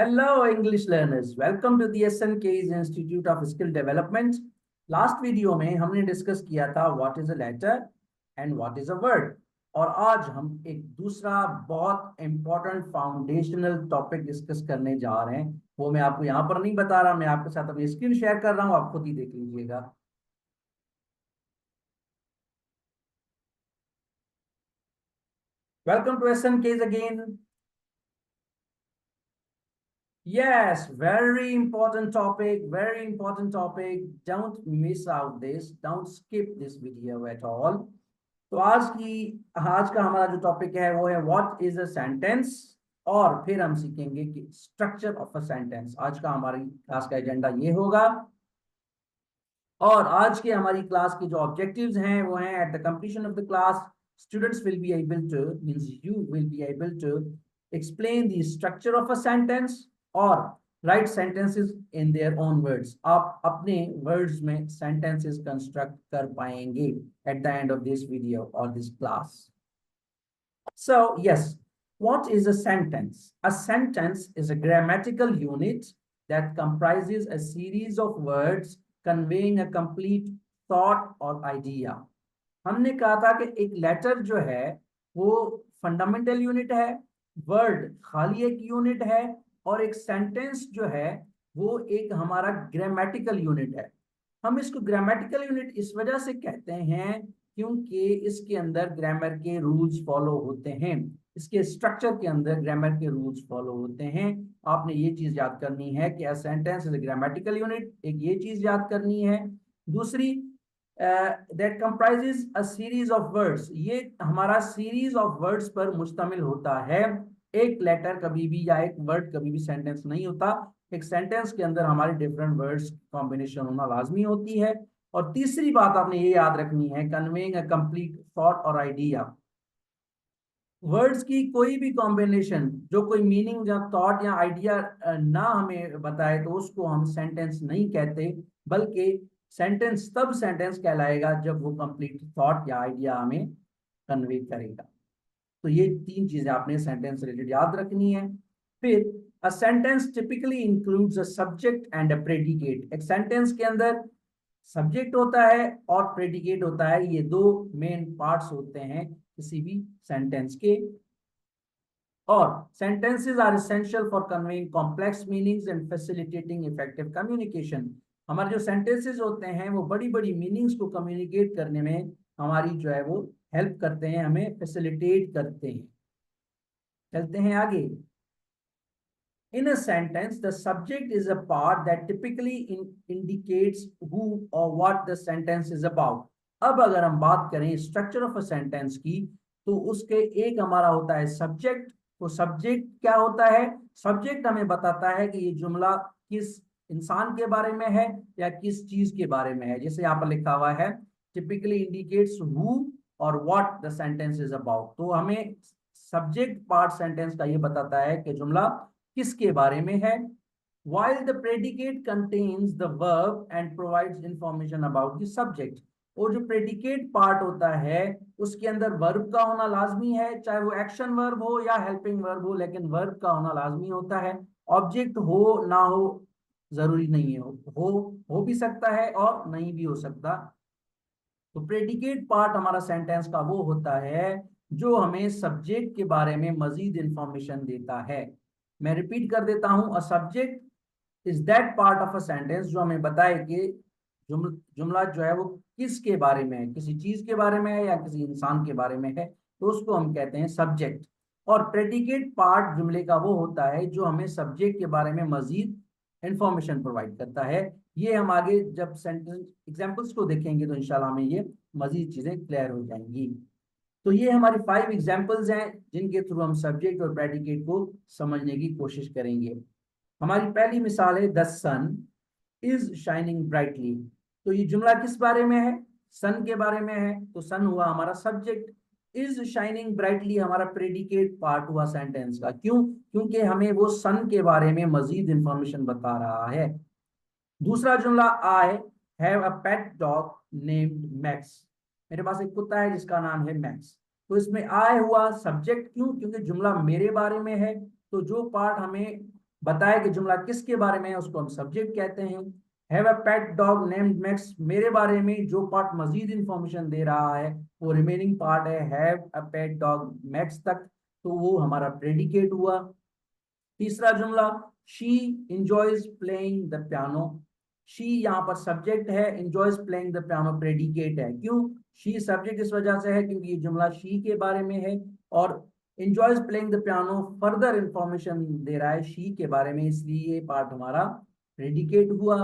Hello, English learners. Welcome to the SNK's Institute of Skill Development. Last video में हमने discuss किया था what is a letter and what is a word, और आज हम एक दूसरा बहुत इंपॉर्टेंट फाउंडेशनल टॉपिक डिस्कस करने जा रहे हैं। वो मैं आपको यहाँ पर नहीं बता रहा, मैं आपके साथ अपनी स्क्रीन शेयर कर रहा हूँ, आप खुद ही देख लीजिएगा। Welcome to SNK's again. Yes, very important topic, very important topic. Don't miss out this. Don't skip this video at all. तो आज का हमारा जो टॉपिक है वो है व्हाट इज अ सेंटेंस, और फिर हम सीखेंगे कि स्ट्रक्चर ऑफ अ सेंटेंस। आज का हमारी क्लास का एजेंडा ये होगा, और आज के हमारी क्लास के जो ऑब्जेक्टिव्स हैं वो हैं at the completion of the class students will be able to means you will be able to explain the structure of a sentence और write sentences in their own words. आप अपने words में sentences construct कर पाएंगे at the end of this video और this class. So, yes, what is a sentence? A sentence is a grammatical unit that comprises a series of words conveying a complete thought or idea. हमने कहा था कि एक letter जो है वो fundamental unit है, वर्ड खाली एक यूनिट है, और एक सेंटेंस जो है वो एक हमारा ग्रामेटिकल यूनिट है। हम इसको ग्रामेटिकल यूनिट इस वजह से कहते हैं क्योंकि इसके अंदर ग्रामर के रूल्स फॉलो होते हैं, इसके स्ट्रक्चर के अंदर ग्रामर के रूल्स फॉलो होते हैं। आपने ये चीज याद करनी है कि a sentence is a grammatical unit, एक ये चीज याद करनी है। दूसरी, that comprises a series of words, ये हमारा सीरीज ऑफ वर्ड्स पर मुश्तमिल होता है। एक लेटर कभी भी या एक वर्ड कभी भी सेंटेंस नहीं होता, एक सेंटेंस के अंदर हमारे डिफरेंट वर्ड्स कॉम्बिनेशन होना लाजमी होती है। और तीसरी बात आपने ये याद रखनी है, कन्वेइंग अ कंप्लीट थॉट और आइडिया। वर्ड्स की कोई भी कॉम्बिनेशन जो कोई मीनिंग या थॉट या आइडिया ना हमें बताए तो उसको हम सेंटेंस नहीं कहते, बल्कि सेंटेंस तब सेंटेंस कहलाएगा जब वो कंप्लीट थॉट या आइडिया हमें कन्वे करेगा। तो ये तीन चीजें आपने सेंटेंस रिलेटेड याद रखनी है। फिर a sentence typically includes a subject and a predicate. एक सेंटेंस के अंदर सब्जेक्ट होता है और प्रेडिकेट होता है, ये दो मेन पार्ट्स होते हैं किसी भी सेंटेंस के। और sentences are essential for conveying complex meanings and facilitating effective communication। हमारे जो sentences होते हैं वो बड़ी बड़ी meanings को communicate करने में हमारी जो है वो हेल्प करते हैं, हमें facilitate करते हैं। चलते हैं आगे। In a sentence, the subject is a part that typically indicates who or what the sentence is about। अब अगर हम बात करें स्ट्रक्चर ऑफ अ सेंटेंस की, तो उसके एक हमारा होता है सब्जेक्ट। तो सब्जेक्ट क्या होता है? सब्जेक्ट हमें बताता है कि ये जुमला किस इंसान के बारे में है या किस चीज के बारे में है। जैसे यहाँ पर लिखा हुआ है टिपिकली इंडिकेट्स हु और what the sentence is about. तो हमें सब्जेक्ट पार्ट सेंटेंस का ये बताता है कि जुमला किसके बारे में है। while the predicate contains the verb and provides information about the subject। और जो प्रेडिकेट पार्ट होता है उसके अंदर वर्ब का होना लाजमी है, चाहे वो एक्शन वर्ब हो या हेल्पिंग वर्ब हो, लेकिन वर्ब का होना लाजमी होता है। ऑब्जेक्ट हो ना हो जरूरी नहीं है, हो भी सकता है और नहीं भी हो सकता। तो प्रेडिकेट पार्ट हमारा सेंटेंस का वो होता है जो हमें सब्जेक्ट के बारे में मजीद इंफॉर्मेशन देता है। मैं रिपीट कर देता हूं, a subject is that part of a sentence जो हमें बताए कि जुमला जो है वो किसके बारे में है, किसी चीज के बारे में है या किसी इंसान के बारे में है, तो उसको हम कहते हैं सब्जेक्ट। और प्रेडिकेट पार्ट जुमले का वो होता है जो हमें सब्जेक्ट के बारे में मजीद इंफॉर्मेशन प्रोवाइड करता है। ये हम आगे जब सेंटेंस एग्जांपल्स को देखेंगे तो इंशाल्लाह हमें ये मजीद चीजें क्लियर हो जाएंगी। तो ये हमारी 5 एग्जांपल्स हैं जिनके थ्रू हम सब्जेक्ट और प्रेडिकेट को समझने की कोशिश करेंगे। हमारी पहली मिसाल है the sun is shining brightly. तो ये जुमला किस बारे में है? सन के बारे में है, तो सन हुआ हमारा सब्जेक्ट। इज शाइनिंग ब्राइटली हमारा प्रेडिकेट पार्ट हुआ सेंटेंस का। क्यों? क्योंकि हमें वो सन के बारे में मजीद इंफॉर्मेशन बता रहा है। दूसरा जुमला, I have a pet dog named max. मेरे पास एक कुत्ता है जिसका नाम है मैक्स। तो इसमें आई हुआ सब्जेक्ट। क्यों? क्योंकि जुमला मेरे बारे में है, तो जो पार्ट हमें बताए कि जुमला किसके बारे में है उसको हम सब्जेक्ट कहते हैं। Have a pet dog named max, मेरे बारे में जो पार्ट मजीद इंफॉर्मेशन दे रहा है वो रिमेनिंग पार्ट है have a pet dog max तक, तो वो हमारा प्रेडिकेट हुआ। तीसरा जुमला, she enjoys playing the piano, she यहाँ पर सब्जेक्ट है, enjoys playing the piano predicate है। क्यों? शी सब्जेक्ट इस वजह से है क्योंकि ये जुमला शी के बारे में है, और enjoys playing the piano further information दे रहा है शी के बारे में, इसलिए ये पार्ट हमारा प्रेडिकेट हुआ।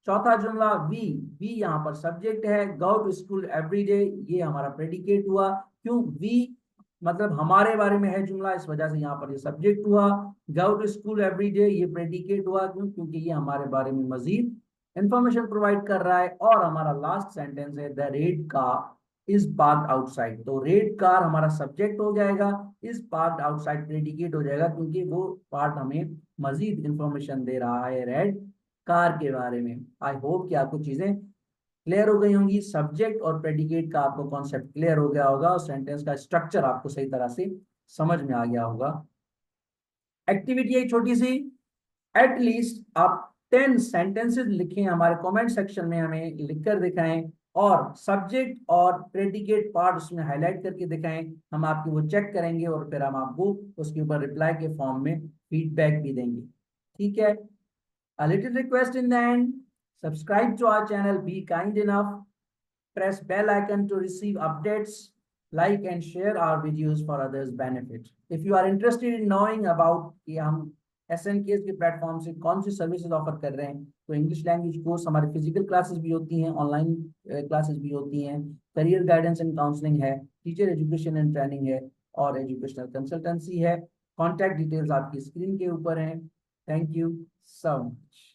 चौथा जुमला, वी यहाँ पर सब्जेक्ट है, go to school every day, ये हमारा प्रेडिकेट हुआ। क्यों? वी मतलब हमारे बारे में है जुमला, इस वजह से यहाँ पर ये सब्जेक्ट हुआ। Go to school every day ये प्रेडिकेट हुआ, क्यों? क्योंकि ये हमारे बारे में मजीद इंफॉर्मेशन प्रोवाइड कर रहा है। और हमारा लास्ट सेंटेंस है the red car is parked outside, तो रेड कार हमारा सब्जेक्ट हो जाएगा, इज पार्क्ड आउटसाइड प्रेडिकेट हो जाएगा, क्योंकि वो पार्ट हमें मजीद इंफॉर्मेशन दे रहा है रेड कार के बारे में। आई होप कि आपको चीजें क्लियर हो गई होंगी, सब्जेक्ट और प्रेडिकेट का आपको कॉन्सेप्ट क्लियर हो गया होगा, और सेंटेंस का स्ट्रक्चर आपको सही तरह से समझ में आ गया होगा। एक्टिविटी है छोटी सी, एटलीस्ट आप 10 सेंटेंसेस लिखें, हमारे कमेंट सेक्शन में हमें लिखकर दिखाएं, और सब्जेक्ट और प्रेडिकेट पार्ट उसमें हाईलाइट करके दिखाएं, हम आपकी वो चेक करेंगे और फिर हम आपको उसके ऊपर रिप्लाई के फॉर्म में फीडबैक भी देंगे। ठीक है? A little request in the end, subscribe to our channel, be kind enough, press bell icon to receive updates, like and share our videos for others benefit. If you are interested in knowing about कि हम SNKS के platform से कौन सी services offer कर रहे हैं, तो English language course हमारी फिजिकल क्लासेस भी होती हैं, ऑनलाइन क्लासेस भी होती हैं, करियर गाइडेंस एंड काउंसलिंग है, टीचर एजुकेशन एंड ट्रेनिंग है, और एजुकेशनल कंसल्टेंसी है। कॉन्टैक्ट डिटेल्स आपकी स्क्रीन के ऊपर हैं। Thank you so much.